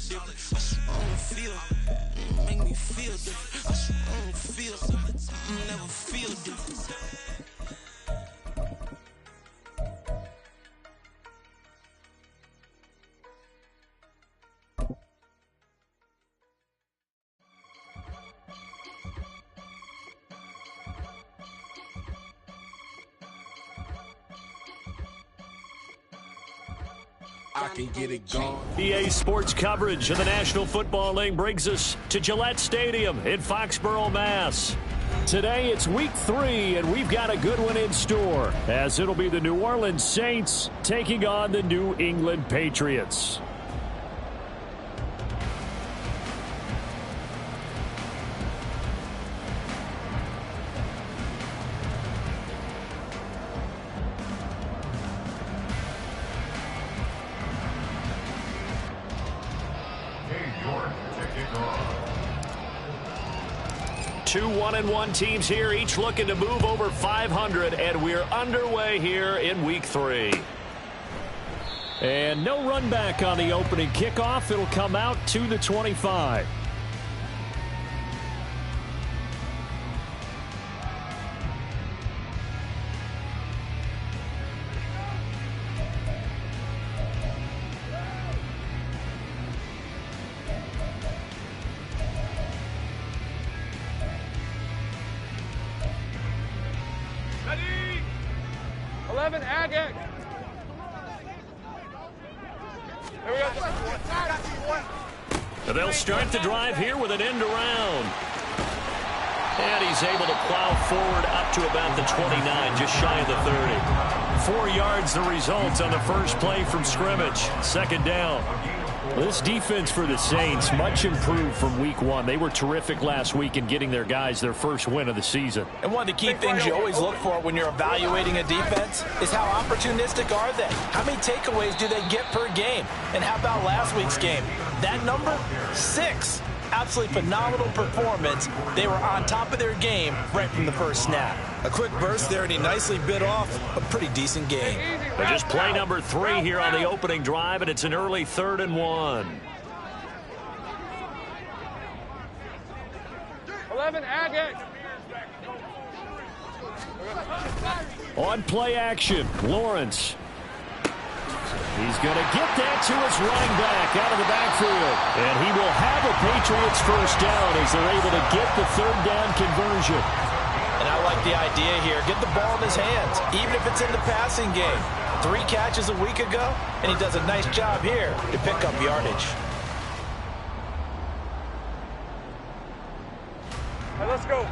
different. I swear I don't feel, make me feel different. I swear I don't feel, I never feel different. I can get it going. EA Sports coverage of the National Football League brings us to Gillette Stadium in Foxborough, Mass. Today it's week 3, and we've got a good one in store, as it'll be the New Orleans Saints taking on the New England Patriots. Two 1-1 teams here, each looking to move over 500, and we're underway here in week 3. And no run back on the opening kickoff. It'll come out to the 25. They'll start the drive here with an end around. And he's able to plow forward up to about the 29, just shy of the 30. 4 yards the result on the first play from scrimmage. Second down. This defense for the Saints, much improved from week 1. They were terrific last week in getting their guys their first win of the season. And one of the key things you always look for when you're evaluating a defense is how opportunistic are they? How many takeaways do they get per game? And how about last week's game? That number, 6. Absolutely phenomenal performance. They were on top of their game right from the first snap. A quick burst there, and he nicely bit off a pretty decent game. But just play number 3 here on the opening drive, and it's an early 3rd and 1. 11, Agate. On play action, Lawrence. He's going to get that to his running back out of the backfield. And he will have a Patriots first down as they're able to get the 3rd down conversion. And I like the idea here. Get the ball in his hands, even if it's in the passing game. 3 catches a week ago, and he does a nice job here to pick up yardage. All right, let's go.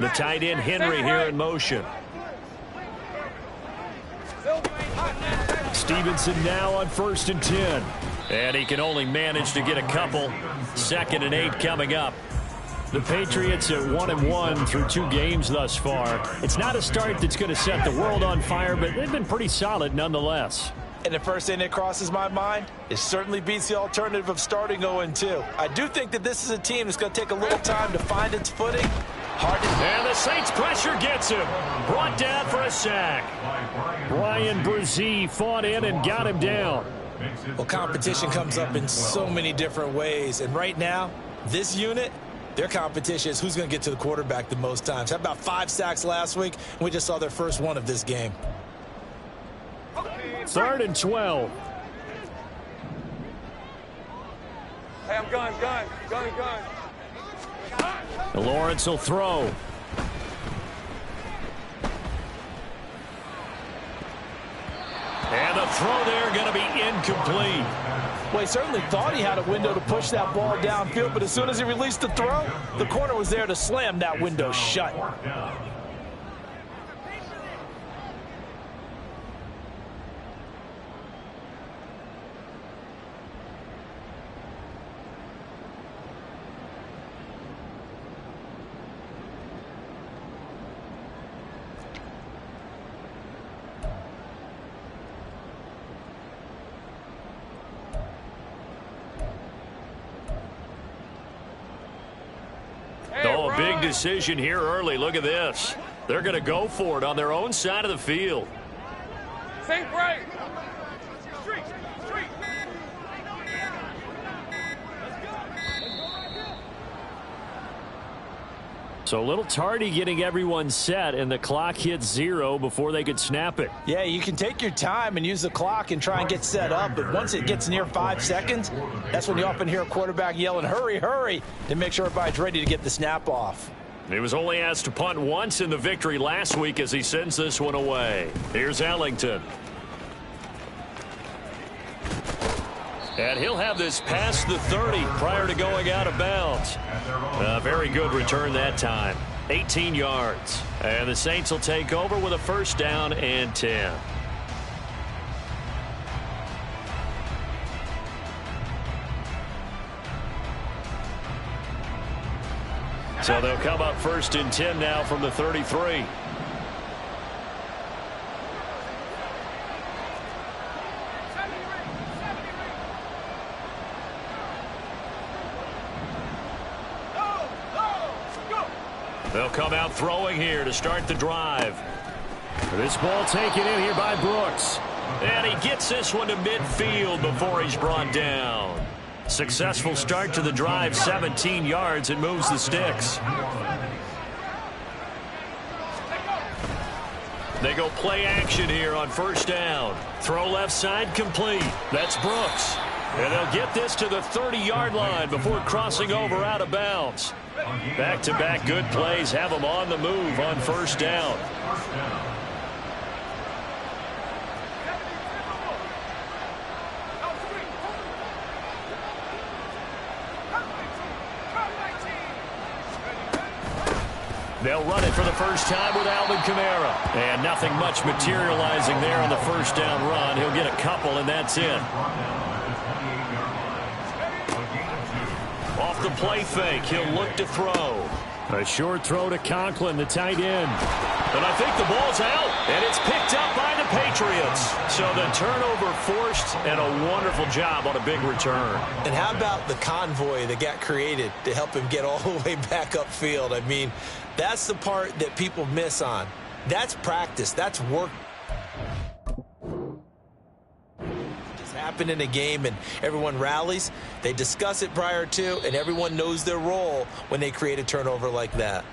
The tight end Henry here in motion. Stevenson now on 1st and 10. And he can only manage to get a couple. 2nd and 8 coming up. The Patriots at 1-1 through 2 games thus far. It's not a start that's going to set the world on fire, but they've been pretty solid nonetheless. And the first thing that crosses my mind, it certainly beats the alternative of starting 0-2. I do think that this is a team that's going to take a little time to find its footing. And the Saints pressure gets him. Brought down for a sack. Brian Brzee fought in and got him down. Well, competition comes up in so many different ways. And right now, this unit, their competition is who's going to get to the quarterback the most times. How about 5 sacks last week? We just saw their first one of this game. 3rd and 12. Hey, I'm gun. Lawrence will throw. And the throw there going to be incomplete. Well, he certainly thought he had a window to push that ball downfield, but as soon as he released the throw, the corner was there to slam that window shut. Oh, a big decision here early. Look at this. They're going to go for it on their own side of the field. Sink right. So a little tardy getting everyone set, and the clock hits 0 before they could snap it. Yeah, you can take your time and use the clock and try and get set up, but once it gets near 5 seconds, that's when you often hear a quarterback yelling, hurry, hurry, to make sure everybody's ready to get the snap off. He was only asked to punt once in the victory last week as he sends this one away. Here's Ellington. And he'll have this past the 30 prior to going out of bounds. A very good return that time. 18 yards. And the Saints will take over with a first down and 10. So they'll come up first and 10 now from the 33. They'll come out throwing here to start the drive. This ball taken in here by Brooks. And he gets this one to midfield before he's brought down. Successful start to the drive, 17 yards, and moves the sticks. They go play action here on first down. Throw left side complete. That's Brooks. And they'll get this to the 30-yard line before crossing over out of bounds. Back-to-back good plays have them on the move on first down. They'll run it for the first time with Alvin Kamara. And nothing much materializing there on the first down run. He'll get a couple, and that's it. Off the play fake, he'll look to throw. A short throw to Conklin, the tight end. And I think the ball's out, and it's picked up by the Patriots. So the turnover forced, and a wonderful job on a big return. And how about the convoy that got created to help him get all the way back upfield? I mean, that's the part that people miss on. That's practice. That's work. Just happen in a game and everyone rallies. They discuss it prior to, and everyone knows their role when they create a turnover like that.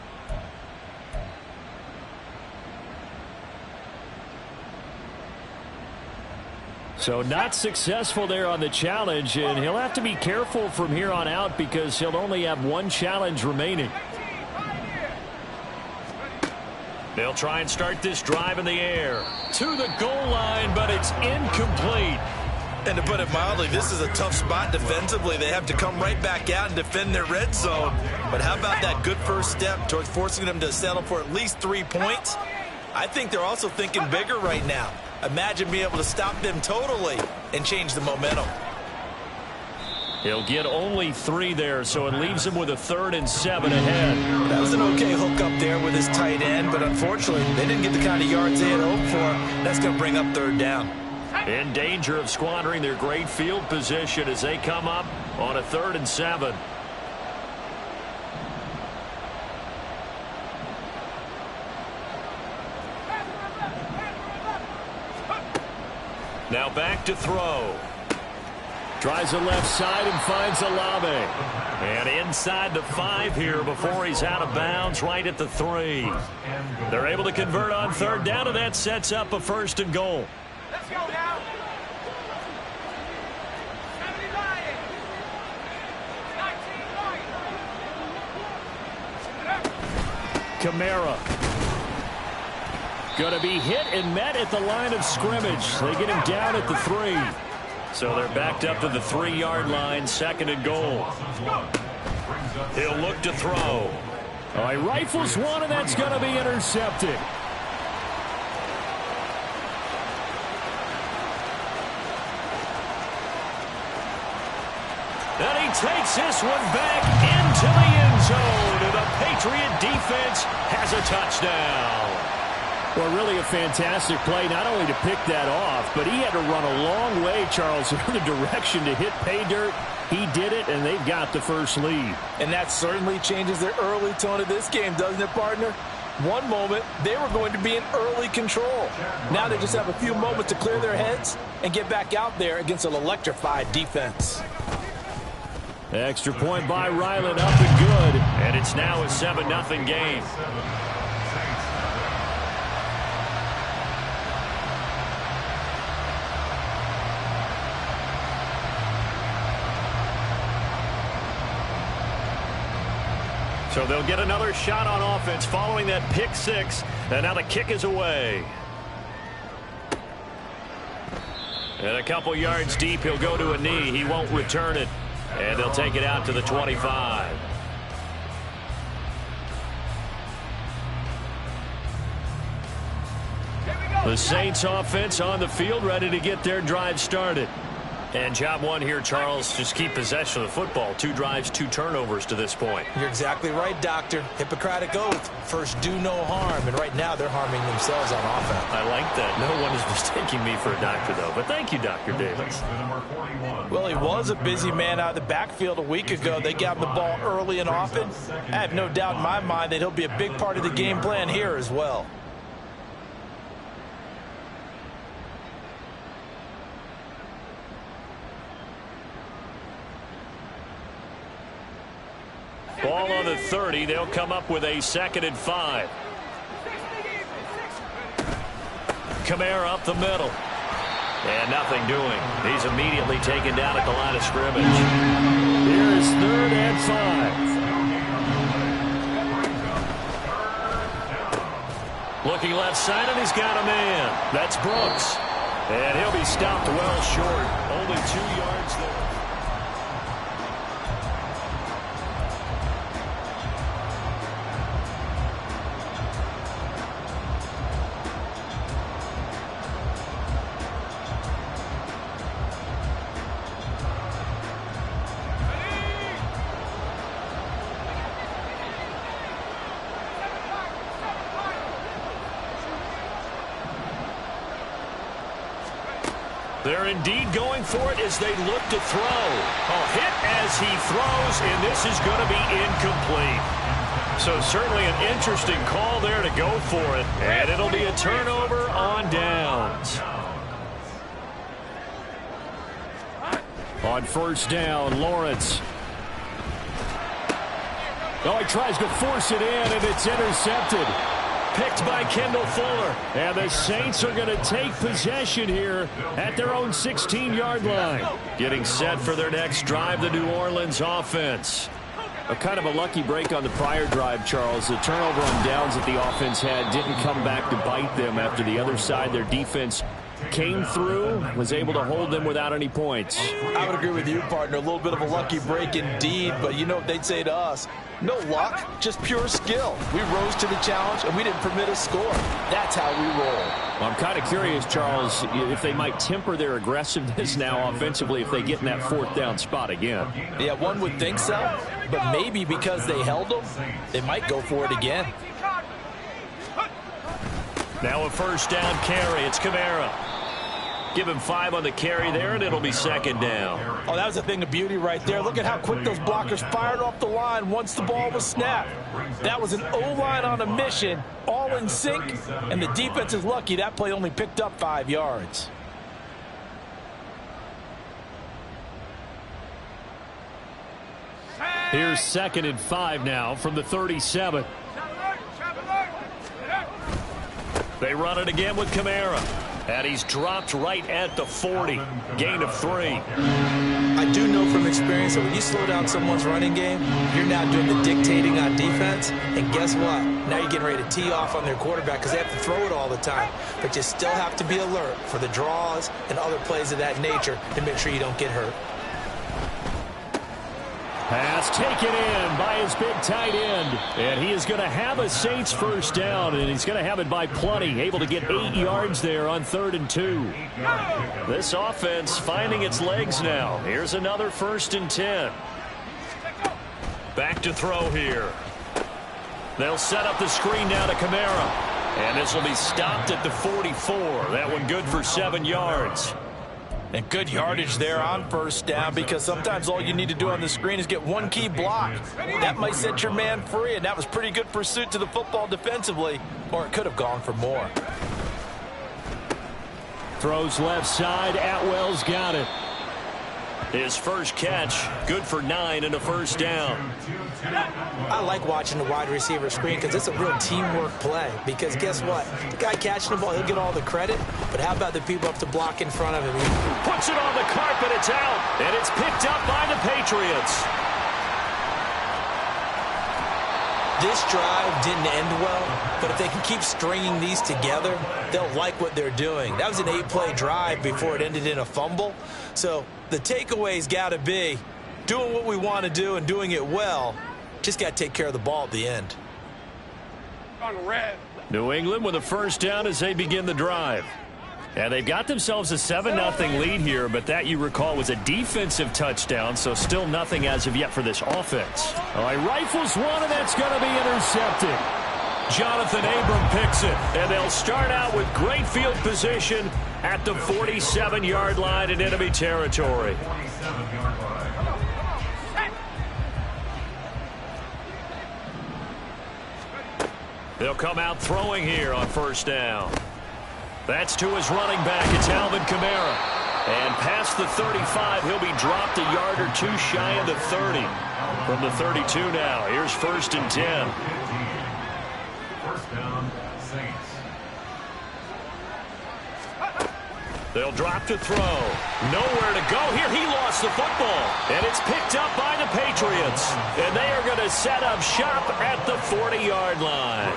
So not successful there on the challenge, and he'll have to be careful from here on out because he'll only have one challenge remaining. They'll try and start this drive in the air. To the goal line, but it's incomplete. And to put it mildly, this is a tough spot defensively. They have to come right back out and defend their red zone. But how about that good first step towards forcing them to settle for at least 3 points? I think they're also thinking bigger right now. Imagine being able to stop them totally and change the momentum. He'll get only 3 there, so it leaves him with a 3rd and 7 ahead. That was an okay hook up there with his tight end, but unfortunately, they didn't get the kind of yards they had hoped for. That's going to bring up 3rd down. In danger of squandering their great field position as they come up on a 3rd and 7. Now back to throw. Tries the left side and finds Olave. And inside the 5 here before he's out of bounds, right at the 3. They're able to convert on 3rd down, and that sets up a 1st and goal. Let's go now. Kamara. Going to be hit and met at the line of scrimmage. They get him down at the 3. So they're backed up to the 3-yard line, 2nd and goal. He'll look to throw. All right, rifles one, and that's going to be intercepted. And he takes this one back into the end zone. And the Patriot defense has a touchdown. Well, really a fantastic play, not only to pick that off, but he had to run a long way, Charles, in the direction to hit pay dirt. He did it, and they've got the first lead. And that certainly changes the early tone of this game, doesn't it, partner? One moment, they were going to be in early control. Now they just have a few moments to clear their heads and get back out there against an electrified defense. Extra point by Ryland, up and good. And it's now a 7-0 game. So they'll get another shot on offense following that pick six. And now the kick is away. And a couple yards deep, he'll go to a knee. He won't return it. And they'll take it out to the 25. The Saints offense on the field, ready to get their drive started. And job one here, Charles, just keep possession of the football. 2 drives, 2 turnovers to this point. You're exactly right, Doctor. Hippocratic oath. First, do no harm. And right now, they're harming themselves on offense. I like that. No one is mistaking me for a doctor, though. But thank you, Dr. Davis. Well, he was a busy man out of the backfield a week ago. They got him the ball early and often. I have no doubt in my mind that he'll be a big part of the game plan here as well. Ball on the 30. They'll come up with a 2nd and 5. Kamara up the middle. And nothing doing. He's immediately taken down at the line of scrimmage. Here's 3rd and 5. Looking left side, and he's got a man. That's Brooks. And he'll be stopped well short. Only 2 yards there. They're indeed going for it as they look to throw. A hit as he throws, and this is going to be incomplete. So certainly an interesting call there to go for it, and it'll be a turnover on downs. On 1st down, Lawrence. Oh, he tries to force it in, and it's intercepted. Picked by Kendall Fuller. And the Saints are going to take possession here at their own 16-yard line. Getting set for their next drive, the New Orleans offense. A kind of a lucky break on the prior drive, Charles. The turnover on downs that the offense had didn't come back to bite them after the other side. Their defense came through, was able to hold them without any points. I would agree with you, partner. A little bit of a lucky break indeed, but you know what they'd say to us? No luck, just pure skill. We rose to the challenge, and we didn't permit a score. That's how we roll. Well, I'm kind of curious, Charles, if they might temper their aggressiveness now offensively if they get in that 4th down spot again. Yeah, one would think so, but maybe because they held them, they might go for it again. Now a 1st down carry. It's Kamara. Give him 5 on the carry there, and it'll be 2nd down. Oh, that was a thing of beauty right there. Look at how quick those blockers fired off the line once the ball was snapped. That was an O-line on a mission, all in sync, and the defense is lucky that play only picked up 5 yards. Here's 2nd and 5 now from the 37. They run it again with Kamara. And he's dropped right at the 40. Gain of 3. I do know from experience that when you slow down someone's running game, you're now doing the dictating on defense. And guess what? Now you're getting ready to tee off on their quarterback because they have to throw it all the time. But you still have to be alert for the draws and other plays of that nature to make sure you don't get hurt. Pass taken in by his big tight end. And he is going to have a Saints 1st down, and he's going to have it by plenty. Able to get 8 yards there on 3rd and 2. This offense finding its legs now. Here's another 1st and 10. Back to throw here. They'll set up the screen now to Kamara. And this will be stopped at the 44. That one good for 7 yards. And good yardage there on first down, because sometimes all you need to do on the screen is get one key block. That might set your man free, and that was pretty good pursuit to the football defensively, or it could have gone for more. Throws left side. Atwell's got it. His first catch, good for 9 and a first down. I like watching the wide receiver screen because it's a real teamwork play. Because guess what? The guy catching the ball, he'll get all the credit. But how about the people up to block in front of him? Puts it on the carpet. It's out. And it's picked up by the Patriots. This drive didn't end well, but if they can keep stringing these together, they'll like what they're doing. That was an 8-play drive before it ended in a fumble. So the takeaway's got to be doing what we want to do and doing it well. Just got to take care of the ball at the end. On red. New England with a first down as they begin the drive. And they've got themselves a 7-0 lead here, but that, you recall, was a defensive touchdown, so still nothing as of yet for this offense. All right, rifles one, and that's going to be intercepted. Jonathan Abram picks it, and they'll start out with great field position at the 47-yard line in enemy territory. They'll come out throwing here on first down. That's to his running back. It's Alvin Kamara. And past the 35, he'll be dropped a yard or two shy of the 30. From the 32 now, here's 1st and 10. First down, Saints. They'll drop to throw. Nowhere to go here. He lost the football. And it's picked up by the Patriots. And they are going to set up shop at the 40-yard line.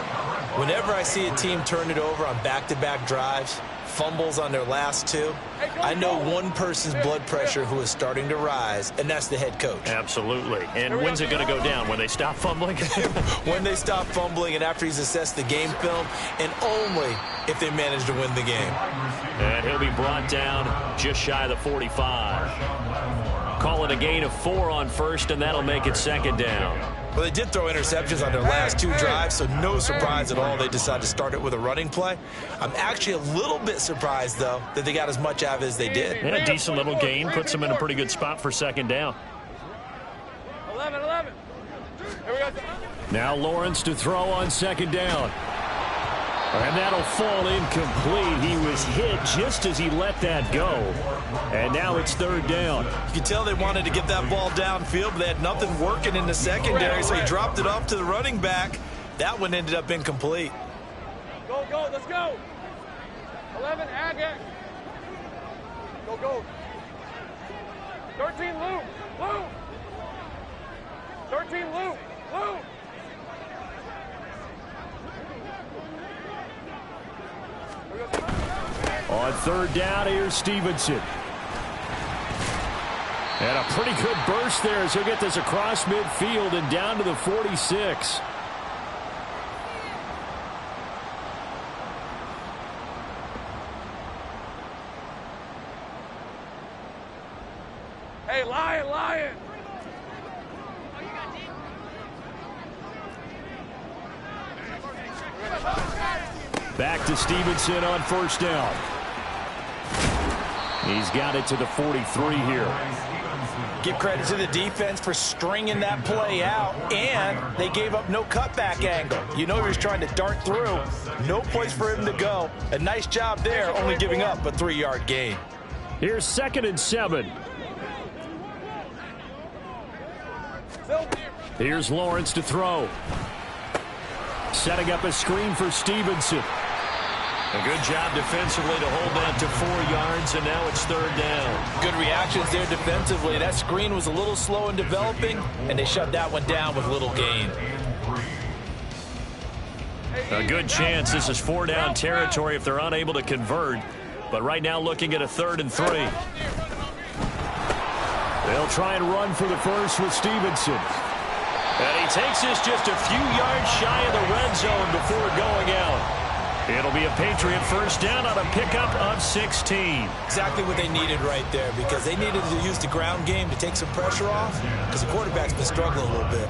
Whenever I see a team turn it over on back-to-back drives, fumbles on their last two, I know one person's blood pressure who is starting to rise, and that's the head coach. Absolutely. And when's it going to go down? When they stop fumbling? When they stop fumbling and after he's assessed the game film, and only if they manage to win the game. And he'll be brought down just shy of the 45. Call it a gain of 4 on first, and that'll make it 2nd down. Well, they did throw interceptions on their last 2 drives, so no surprise at all they decided to start it with a running play. I'm actually a little bit surprised, though, that they got as much out of it as they did. And a decent little gain puts them in a pretty good spot for 2nd down. 11. Here we go. Now Lawrence to throw on 2nd down. And that'll fall incomplete. He was hit just as he let that go. And now it's 3rd down. You can tell they wanted to get that ball downfield, but they had nothing working in the secondary, so he dropped it off to the running back. That one ended up incomplete. Go, let's go. 11, Agate. Go. 13, Lou. 13, Lou. On 3rd down, here's Stevenson. And a pretty good burst there as he'll get this across midfield and down to the 46. Hey, Lion. Back to Stevenson on 1st down. He's got it to the 43 here. Give credit to the defense for stringing that play out, and they gave up no cutback angle. You know he was trying to dart through. No place for him to go. A nice job there, only giving up a 3-yard gain. Here's 2nd and 7. Here's Lawrence to throw. Setting up a screen for Stevenson. A good job defensively to hold that to 4 yards, and now it's 3rd down. Good reactions there defensively. That screen was a little slow in developing, and they shut that one down with little gain. A good chance this is 4-down territory if they're unable to convert. But right now looking at a 3rd and 3. They'll try and run for the first with Stevenson. And he takes this just a few yards shy of the red zone before going out. It'll be a Patriot first down on a pickup of 16. Exactly what they needed right there, because they needed to use the ground game to take some pressure off, because the quarterback's been struggling a little bit.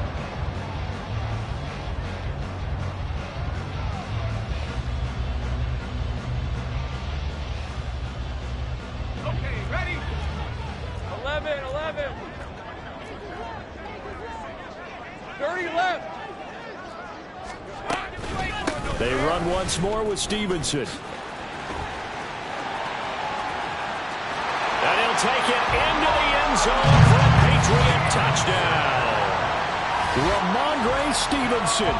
Okay, ready? on once more with Stevenson. And he'll take it into the end zone for a Patriot touchdown. Ramondre Stevenson,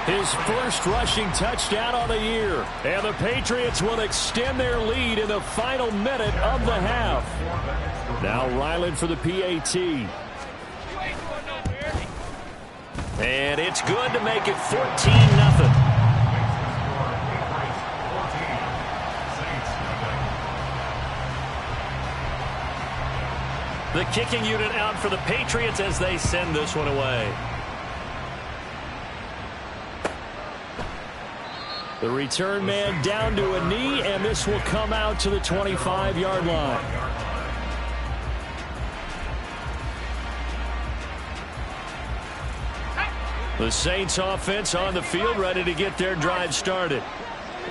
his first rushing touchdown on the year. And the Patriots will extend their lead in the final minute of the half. Now Ryland for the PAT. And it's good to make it 14-0. The kicking unit out for the Patriots as they send this one away. The return man down to a knee, and this will come out to the 25-yard line. The Saints offense on the field, ready to get their drive started.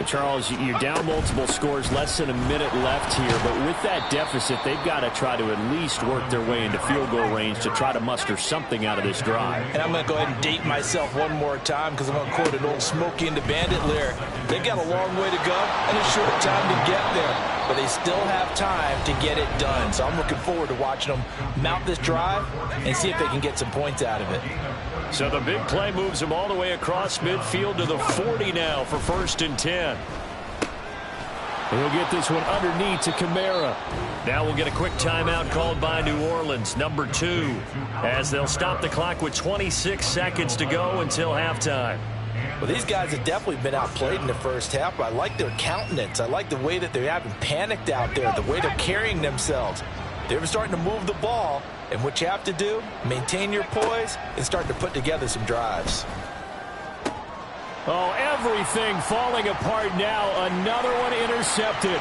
Charles, you're down multiple scores, less than a minute left here, but with that deficit, they've got to try to at least work their way into field goal range to try to muster something out of this drive. And I'm going to go ahead and date myself one more time because I'm going to quote an old Smokey and the Bandit lyric. They've got a long way to go and a short time to get there, but they still have time to get it done. So I'm looking forward to watching them mount this drive and see if they can get some points out of it. So the big play moves him all the way across midfield to the 40 now for 1st and 10. He'll get this one underneath to Kamara. Now we'll get a quick timeout called by New Orleans, number 2, as they'll stop the clock with 26 seconds to go until halftime. Well, these guys have definitely been outplayed in the first half, but I like their countenance. I like the way that they haven't panicked out there, the way they're carrying themselves. They're starting to move the ball, and what you have to do, maintain your poise and start to put together some drives. Oh, everything falling apart now. Another one intercepted.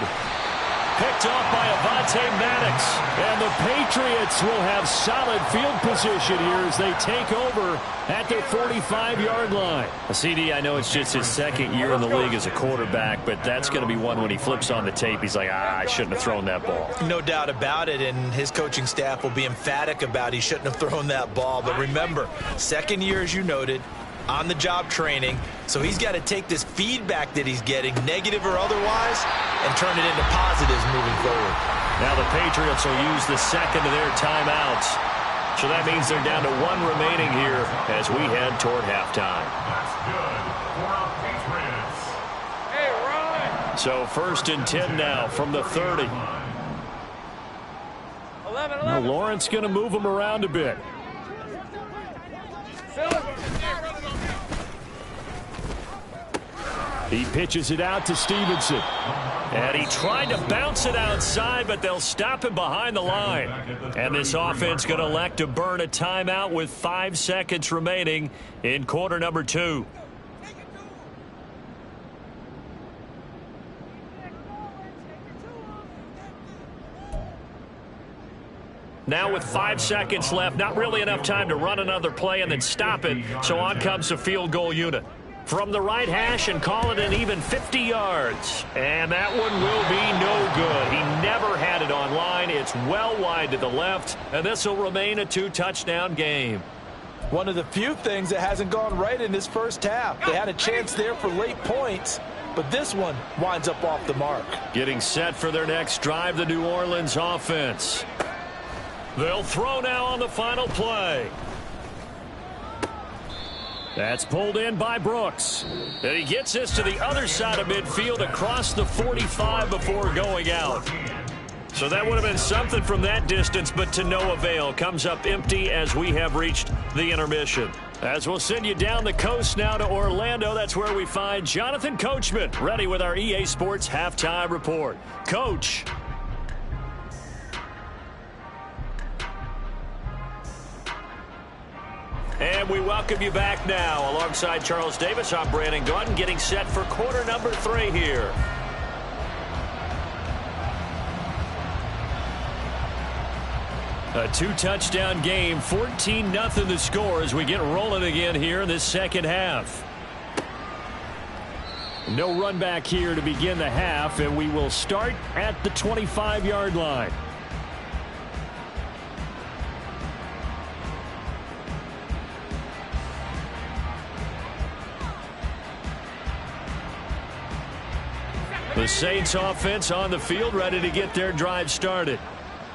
Picked off by Avonte Maddox. And the Patriots will have solid field position here as they take over at their 45-yard line. CD, I know it's just his second year in the league as a quarterback, but that's going to be one when he flips on the tape. He's like, I shouldn't have thrown that ball. No doubt about it, and his coaching staff will be emphatic about he shouldn't have thrown that ball. But remember, second year, as you noted, on-the-job training, so he's got to take this feedback that he's getting, negative or otherwise, and turn it into positives moving forward. Now the Patriots will use the second of their timeouts. So that means they're down to 1 remaining here as we head toward halftime. That's good for our Patriots. Hey, run! So 1st and 10 now from the 30. 11. Now Lawrence going to move him around a bit. He pitches it out to Stevenson. And he tried to bounce it outside, but they'll stop him behind the line. And this offense going to elect to burn a timeout with 5 seconds remaining in quarter number 2. Now with 5 seconds left, not really enough time to run another play and then stop it. So on comes the field goal unit. From the right hash and call it an even 50 yards. And that one will be no good. He never had it on line. It's well wide to the left. And this will remain a 2-touchdown game. One of the few things that hasn't gone right in this first half. They had a chance there for late points, but this one winds up off the mark. Getting set for their next drive, the New Orleans offense. They'll throw now on the final play. That's pulled in by Brooks. And he gets this to the other side of midfield across the 45 before going out. So that would have been something from that distance, but to no avail. Comes up empty as we have reached the intermission. As we'll send you down the coast now to Orlando, that's where we find Jonathan Coachman, ready with our EA Sports Halftime Report. Coach. And we welcome you back now. Alongside Charles Davis, I'm Brandon Gaudin, getting set for quarter number 3 here. A 2-touchdown game, 14-0 the score as we get rolling again here in this second half. No run back here to begin the half, and we will start at the 25-yard line. The Saints offense on the field, ready to get their drive started.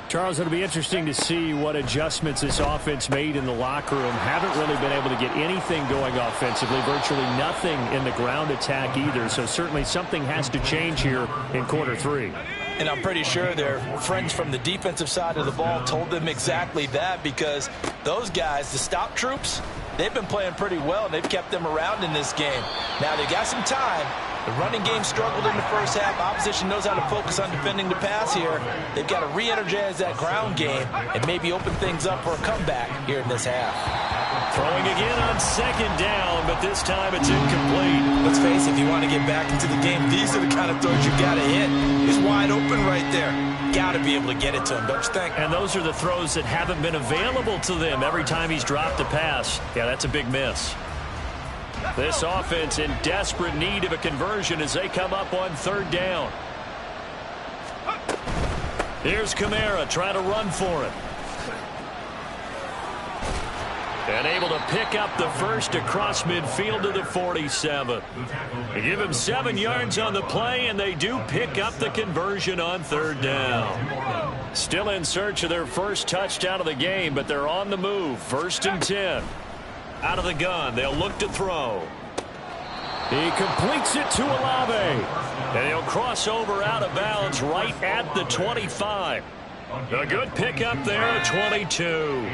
Charles, it'll be interesting to see what adjustments this offense made in the locker room. Haven't really been able to get anything going offensively, virtually nothing in the ground attack either. So certainly something has to change here in quarter three. And I'm pretty sure their friends from the defensive side of the ball told them exactly that, because those guys, the stop troops, they've been playing pretty well, and they've kept them around in this game. Now they got some time. The running game struggled in the first half. Opposition knows how to focus on defending the pass here. They've got to re-energize that ground game and maybe open things up for a comeback here in this half. Throwing again on second down, but this time it's incomplete. Let's face it, if you want to get back into the game, these are the kind of throws you got to hit. He's wide open right there. Got to be able to get it to him, don't you think? And those are the throws that haven't been available to them every time he's dropped a pass. Yeah, that's a big miss. This offense in desperate need of a conversion as they come up on third down. Here's Kamara trying to run for it. And able to pick up the first across midfield to the 47. They give him 7 yards on the play, and they do pick up the conversion on third down. Still in search of their first touchdown of the game, but they're on the move. 1st and 10. Out of the gun, they'll look to throw. He completes it to Olave. And he'll cross over out of bounds right at the 25. A good pickup there at 22.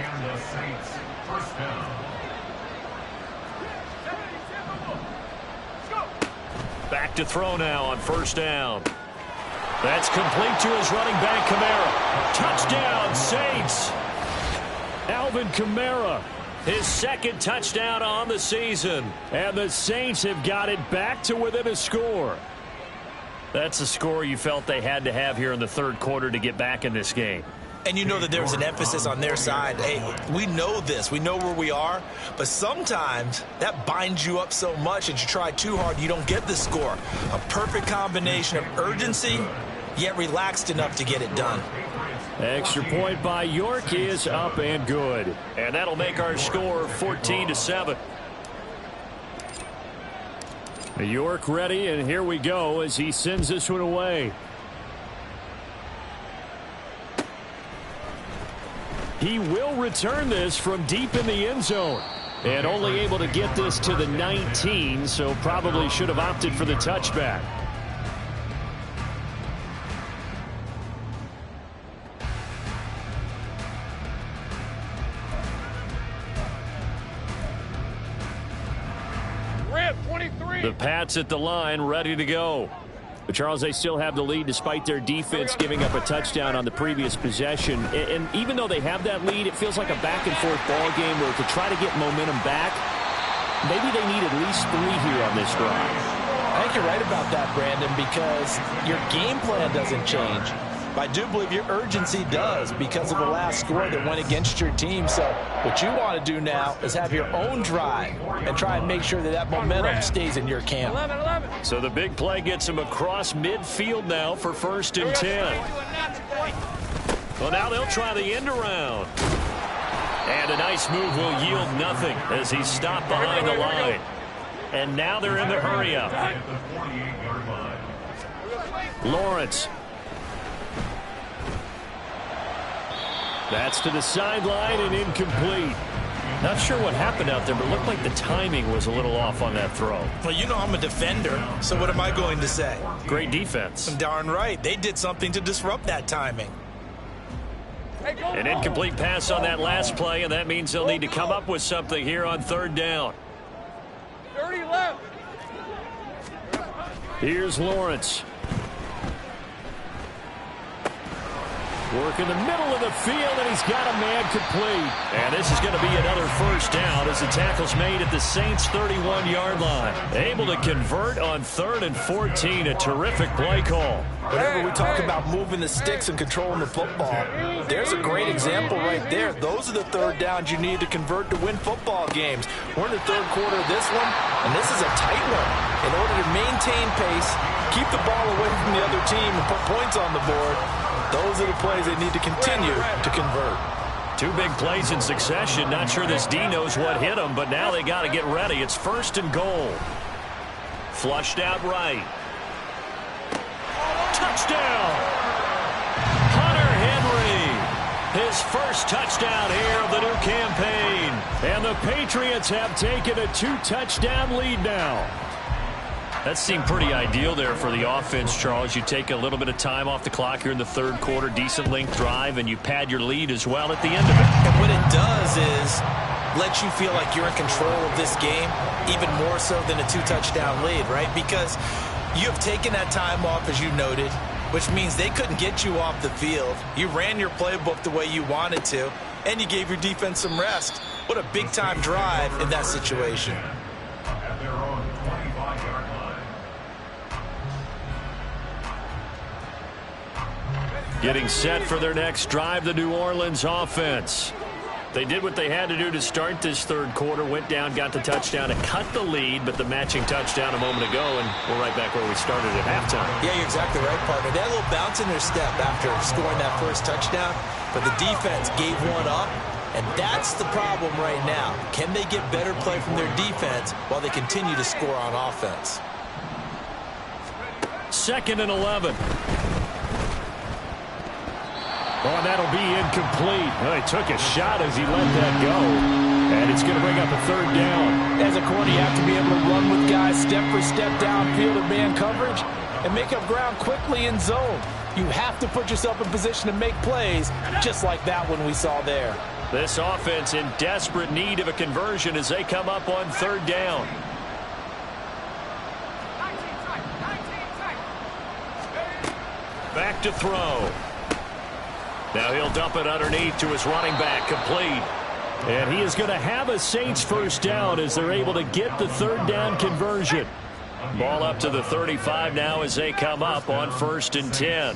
Back to throw now on 1st down. That's complete to his running back, Kamara. Touchdown, Saints. Alvin Kamara, his 2nd touchdown on the season. And the Saints have got it back to within a score. That's a score you felt they had to have here in the 3rd quarter to get back in this game. And you know that there was an emphasis on their side. Hey, we know this. We know where we are. But sometimes that binds you up so much that you try too hard, you don't get the score. A perfect combination of urgency, yet relaxed enough to get it done. Extra point by York is up and good. And that'll make our score 14-7. York ready, and here we go as he sends this one away. He will return this from deep in the end zone. And only able to get this to the 19, so probably should have opted for the touchback. The Pats at the line, ready to go. But Charles, they still have the lead despite their defense giving up a touchdown on the previous possession. And even though they have that lead, it feels like a back-and-forth ball game where to try to get momentum back, maybe they need at least 3 here on this drive. I think you're right about that, Brandon, because your game plan doesn't change. But I do believe your urgency does because of the last score that went against your team. So what you want to do now is have your own drive and try and make sure that that momentum stays in your camp. 11. So the big play gets him across midfield now for 1st and 10. Well, now they'll try the end around. And a nice move will yield nothing as he's stopped behind the line. And now they're in the hurry up. Lawrence. That's to the sideline and incomplete. Not sure what happened out there, but it looked like the timing was a little off on that throw. Well, you know I'm a defender, so what am I going to say? Great defense. Darn right. They did something to disrupt that timing. An incomplete pass on that last play, and that means they'll need to come up with something here on 3rd down. 30 left. Here's Lawrence. Work in the middle of the field, and he's got a man complete. And this is going to be another 1st down as the tackle's made at the Saints' 31-yard line. Able to convert on 3rd and 14. A terrific play call. Whenever we talk about moving the sticks and controlling the football, there's a great example right there. Those are the 3rd downs you need to convert to win football games. We're in the 3rd quarter of this one, and this is a tight one. In order to maintain pace, keep the ball away from the other team, and put points on the board, those are the plays they need to continue to convert. 2 big plays in succession. Not sure this D knows what hit him, but now they got to get ready. It's 1st and goal. Flushed out right. touchdown. Hunter Henry, his first touchdown here of the new campaign. And the Patriots have taken a 2-touchdown lead now. That seemed pretty ideal there for the offense, Charles. You take a little bit of time off the clock here in the third quarter, decent length drive, and you pad your lead as well at the end of it. And what it does is let you feel like you're in control of this game, even more so than a 2-touchdown lead, right? Because you have taken that time off, as you noted, which means they couldn't get you off the field. You ran your playbook the way you wanted to, and you gave your defense some rest. What a big-time drive in that situation. At their own 25-yard line. Getting set for their next drive, the New Orleans offense. They did what they had to do to start this third quarter, went down, got the touchdown, and cut the lead, but the matching touchdown a moment ago, and we're right back where we started at halftime. Yeah, you're exactly right, partner. They had a little bounce in their step after scoring that first touchdown, but the defense gave one up, and that's the problem right now. Can they get better play from their defense while they continue to score on offense? 2nd and 11. Oh, and that'll be incomplete. Well, he took a shot as he let that go. And it's going to bring up a 3rd down. As a corner, you have to be able to run with guys step for step downfield in man coverage and make up ground quickly in zone. You have to put yourself in position to make plays, just like that one we saw there. This offense in desperate need of a conversion as they come up on 3rd down. Back to throw. Now he'll dump it underneath to his running back, complete. And he is going to have a Saints first down as they're able to get the 3rd down conversion. Ball up to the 35 now as they come up on 1st and 10.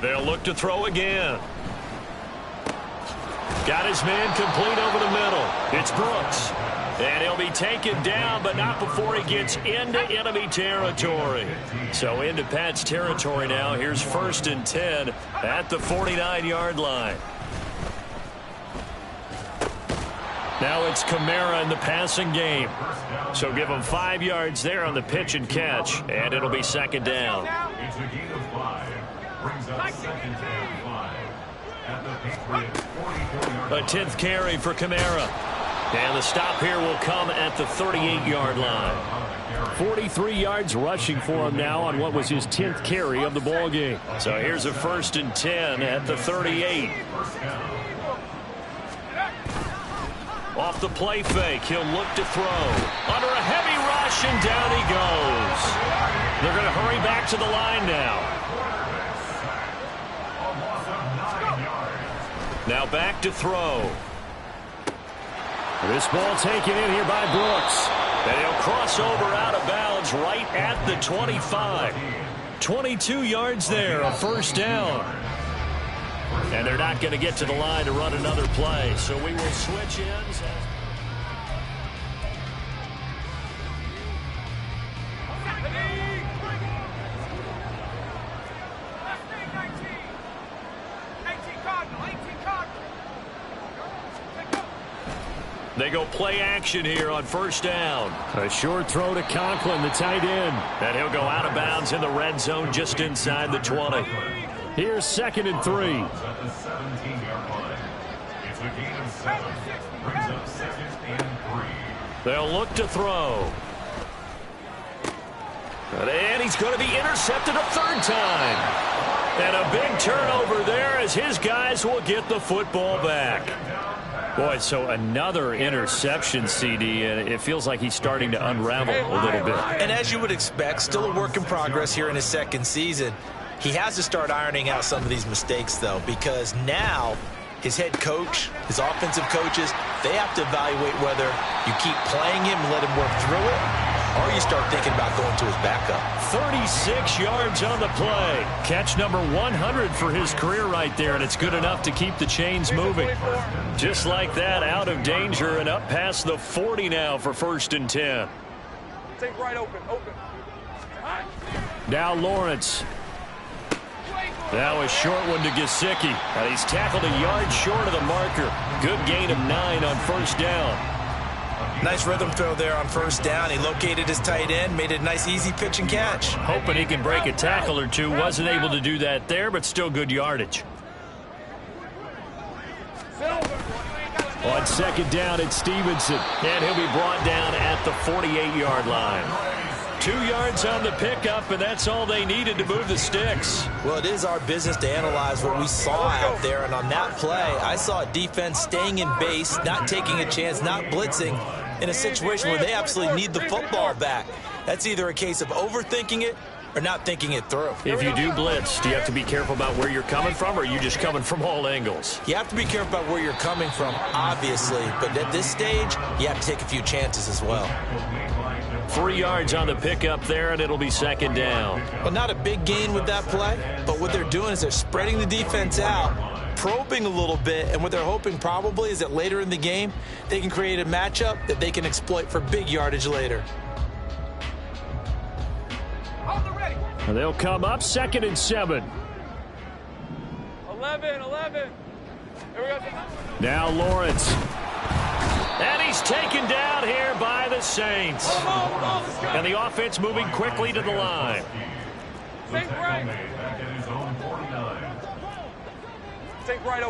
They'll look to throw again. Got his man complete over the middle. It's Brooks. And he'll be taken down, but not before he gets into enemy territory. So into Pat's territory now. Here's 1st and 10 at the 49-yard line. Now it's Kamara in the passing game. So give him 5 yards there on the pitch and catch, and it'll be 2nd down. It's a gain of 5. Brings up 2nd and 5. At the Patriots 44-yard line. A 10th carry for Kamara. And the stop here will come at the 38-yard line. 43 yards rushing for him now on what was his 10th carry of the ball game. So here's a 1st and 10 at the 38. Off the play fake, he'll look to throw. Under a heavy rush, and down he goes. They're going to hurry back to the line now. Now back to throw. This ball taken in here by Brooks. And he'll cross over out of bounds right at the 25. 22 yards there, a 1st down. And they're not going to get to the line to run another play. So we will switch ends. They go play action here on 1st down. A short throw to Conklin, the tight end. And he'll go out of bounds in the red zone just inside the 20. Here's 2nd and 3. At the 17-yard line. It's a gain of 7. Brings up 2nd and 3. They'll look to throw. And he's going to be intercepted a 3rd time. And a big turnover there as his guys will get the football back. Boy, so another interception, CD, and it feels like he's starting to unravel a little bit. And as you would expect, still a work in progress here in his 2nd season. He has to start ironing out some of these mistakes, though, because now his head coach, his offensive coaches, they have to evaluate whether you keep playing him and let him work through it, or you start thinking about going to his backup. 36 yards on the play. Catch number 100 for his career right there, and it's good enough to keep the chains moving. Just like that, out of danger and up past the 40 now for 1st and 10. Take right open. Now Lawrence. Now a short one to Gesicki. And he's tackled a yard short of the marker. Good gain of 9 on 1st down. Nice rhythm throw there on first down. He located his tight end, made it a nice easy pitch and catch. Hoping he can break a tackle or two. Wasn't able to do that there, but still good yardage. On second down, it's Stevenson. And he'll be brought down at the 48-yard line. 2 yards on the pickup, and that's all they needed to move the sticks. Well, it is our business to analyze what we saw out there, and on that play, I saw a defense staying in base, not taking a chance, not blitzing, in a situation where they absolutely need the football back. That's either a case of overthinking it or not thinking it through. If you do blitz, do you have to be careful about where you're coming from, or are you just coming from all angles? You have to be careful about where you're coming from, obviously, but at this stage, you have to take a few chances as well. 3 yards on the pickup there, and it'll be second down. Well, not a big gain with that play, but what they're doing is they're spreading the defense out, probing a little bit, and what they're hoping probably is that later in the game, they can create a matchup that they can exploit for big yardage later. And they'll come up 2nd and 7. 11. Here we go. Now Lawrence. And he's taken down here by the Saints. And the offense moving quickly to the line.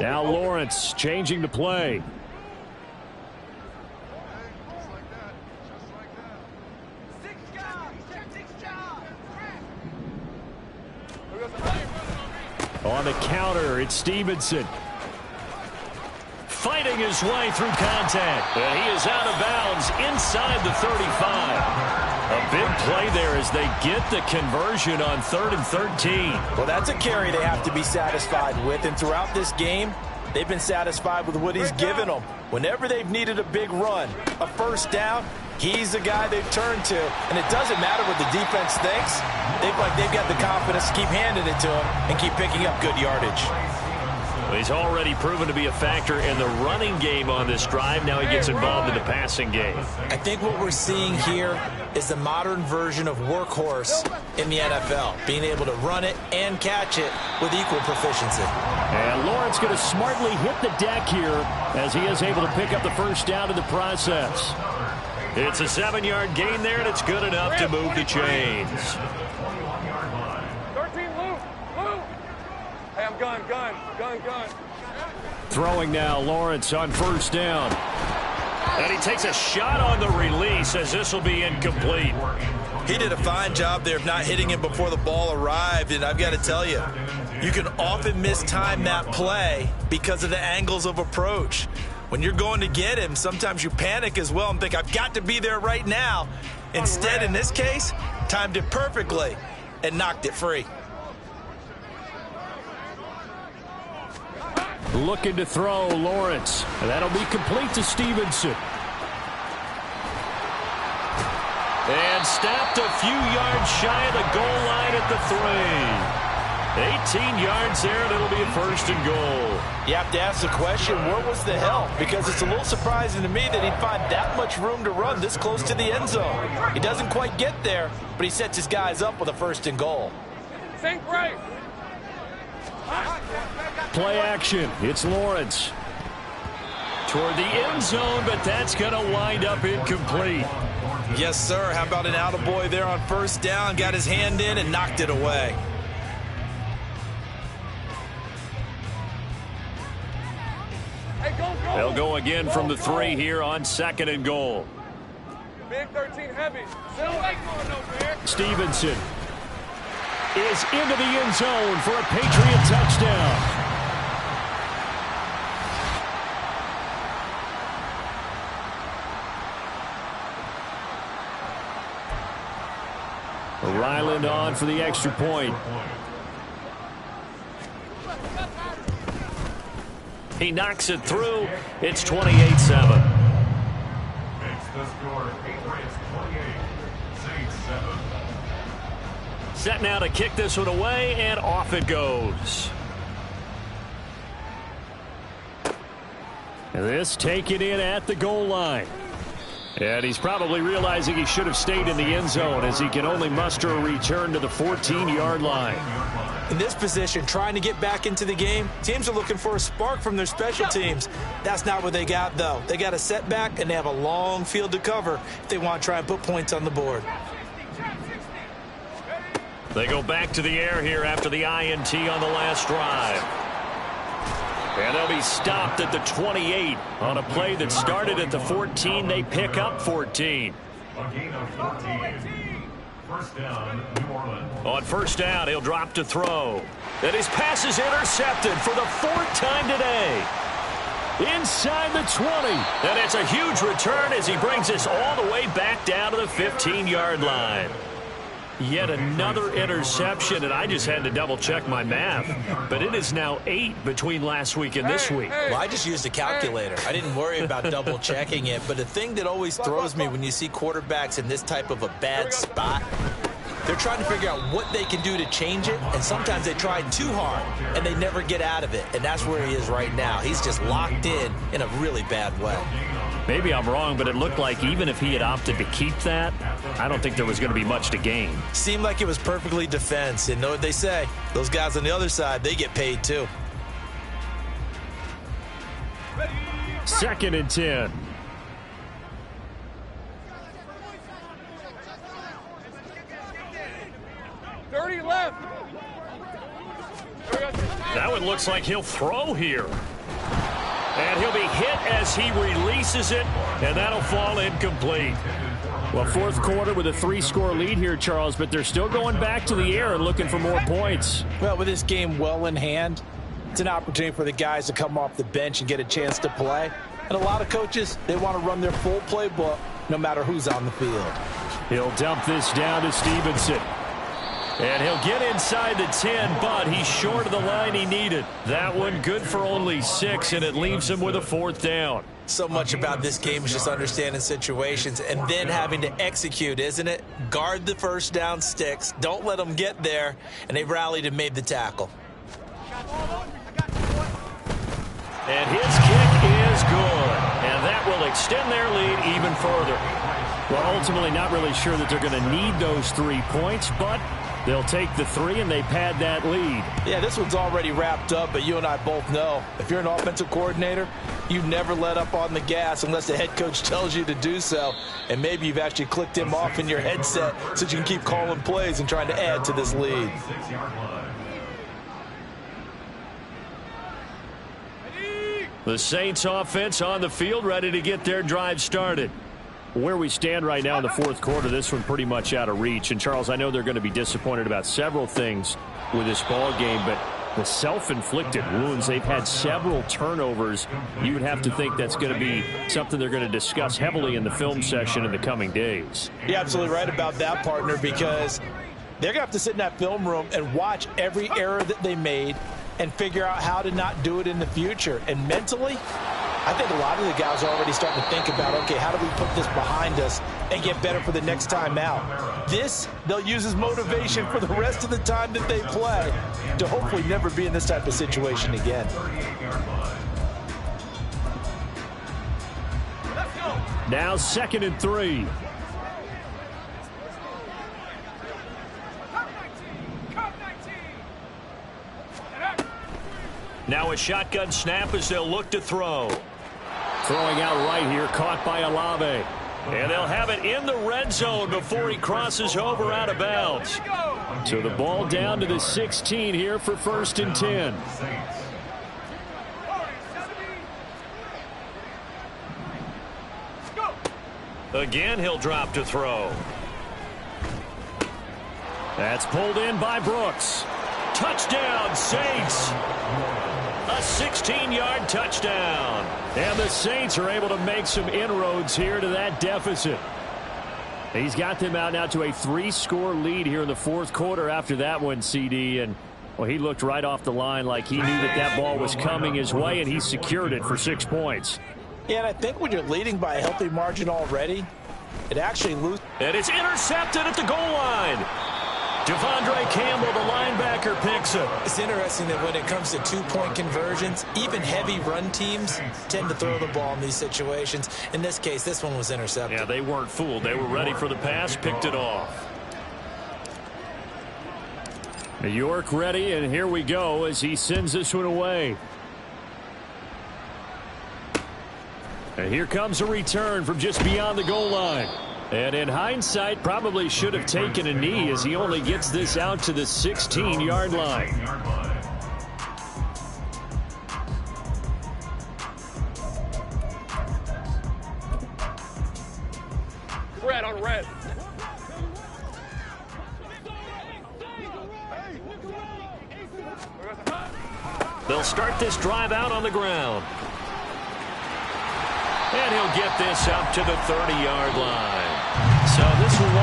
Now Lawrence changing the play. On the counter, it's Stevenson. Fighting his way through contact. And he is out of bounds inside the 35. A big play there as they get the conversion on 3rd and 13. Well, that's a carry they have to be satisfied with. And throughout this game, they've been satisfied with what he's given them. Whenever they've needed a big run, a first down, he's the guy they've turned to. And it doesn't matter what the defense thinks. They've got the confidence to keep handing it to him and keep picking up good yardage. He's already proven to be a factor in the running game on this drive. Now he gets involved in the passing game. I think what we're seeing here is the modern version of workhorse in the NFL, being able to run it and catch it with equal proficiency. And Lawrence going to smartly hit the deck here as he is able to pick up the first down in the process. It's a 7-yard gain there, and it's good enough to move the chains. 13, Luke. Hey, I'm gun. Throwing now, Lawrence on first down. And he takes a shot on the release as this will be incomplete. He did a fine job there of not hitting him before the ball arrived, and I've got to tell you, you can often mistime that play because of the angles of approach. When you're going to get him, sometimes you panic as well and think, I've got to be there right now. Instead, in this case, timed it perfectly and knocked it free. Looking to throw, Lawrence. And that'll be complete to Stevenson. And stopped a few yards shy of the goal line at the 3. 18 yards there, and it'll be a 1st and goal. You have to ask the question, where was the help? Because it's a little surprising to me that he'd find that much room to run this close to the end zone. He doesn't quite get there, but he sets his guys up with a 1st and goal. Think right. Play action. It's Lawrence. Toward the end zone, but that's going to wind up incomplete. Yes, sir. How about an attaboy there on first down? Got his hand in and knocked it away. They'll go again from the 3 here on 2nd and goal. Big 13 heavy. Stevenson is into the end zone for a Patriot touchdown. Ryland on for the extra point. He knocks it through. It's 28-7. Makes the score Patriots 28, Saints 7. Set now to kick this one away, and off it goes. And this taken in at the goal line. And he's probably realizing he should have stayed in the end zone as he can only muster a return to the 14-yard line. In this position, trying to get back into the game, teams are looking for a spark from their special teams. That's not what they got, though. They got a setback, and they have a long field to cover if they want to try and put points on the board. They go back to the air here after the INT on the last drive. And they'll be stopped at the 28 on a play that started at the 14. They pick up 14. A gain of 14. First down, New Orleans. On first down, he'll drop to throw. And his pass is intercepted for the fourth time today. Inside the 20. And it's a huge return as he brings us all the way back down to the 15-yard line. Yet another interception, and I just had to double-check my math. But it is now 8 between last week and this week. Well, I just used a calculator. I didn't worry about double-checking it. But the thing that always throws me when you see quarterbacks in this type of a bad spot, they're trying to figure out what they can do to change it, and sometimes they try too hard, and they never get out of it. And that's where he is right now. He's just locked in a really bad way. Maybe I'm wrong, but it looked like even if he had opted to keep that, I don't think there was going to be much to gain. Seemed like it was perfectly defense. And know what they say? Those guys on the other side, they get paid too. 2nd and 10. Left. That one looks like he'll throw here. And he'll be hit as he releases it, and that'll fall incomplete. Well, fourth quarter with a 3-score lead here, Charles, but they're still going back to the air and looking for more points. Well, with this game well in hand, it's an opportunity for the guys to come off the bench and get a chance to play. And a lot of coaches, they want to run their full playbook no matter who's on the field. He'll dump this down to Stevenson. And he'll get inside the 10, but he's short of the line he needed. That one good for only 6, and it leaves him with a 4th down. So much about this game is just understanding situations and then having to execute, isn't it? Guard the first down sticks. Don't let them get there. And they rallied and made the tackle. And his kick is good. And that will extend their lead even further. Well, ultimately not really sure that they're going to need those 3 points, but they'll take the 3 and they pad that lead. Yeah, this one's already wrapped up, but you and I both know if you're an offensive coordinator, you never let up on the gas unless the head coach tells you to do so. And maybe you've actually clicked him off in your headset so you can keep calling plays and trying to add to this lead. The Saints offense on the field ready to get their drive started. Where we stand right now in the fourth quarter, this one pretty much out of reach. And, Charles, I know they're going to be disappointed about several things with this ball game, but the self-inflicted wounds, they've had several turnovers. You would have to think that's going to be something they're going to discuss heavily in the film session in the coming days. You're absolutely right about that, partner, because they're going to have to sit in that film room and watch every error that they made and figure out how to not do it in the future. And mentally, I think a lot of the guys are already starting to think about, okay, how do we put this behind us and get better for the next time out? This, they'll use as motivation for the rest of the time that they play to hopefully never be in this type of situation again. Now 2nd and 3. Now a shotgun snap as they'll look to throw. Throwing out right here, caught by Olave. And they'll have it in the red zone before he crosses over out of bounds. So the ball down to the 16 here for 1st and 10. Again, he'll drop to throw. That's pulled in by Brooks. Touchdown, Saints. A 16-yard touchdown. And the Saints are able to make some inroads here to that deficit. He's got them out now to a 3-score lead here in the fourth quarter after that one, CD. And, well, he looked right off the line like he knew that that ball was coming his way, and he secured it for 6 points. Yeah, and I think when you're leading by a healthy margin already, it actually loses. And it's intercepted at the goal line. Devondre Campbell, the linebacker, picks it. It's interesting that when it comes to two-point conversions, even heavy run teams tend to throw the ball in these situations. In this case, this one was intercepted. Yeah, they weren't fooled. They were ready for the pass, picked it off. York ready, and here we go as he sends this one away. And here comes a return from just beyond the goal line. And in hindsight, probably should have taken a knee as he only gets this out to the 16-yard line. Red on red. They'll start this drive out on the ground. And he'll get this up to the 30-yard line. So this will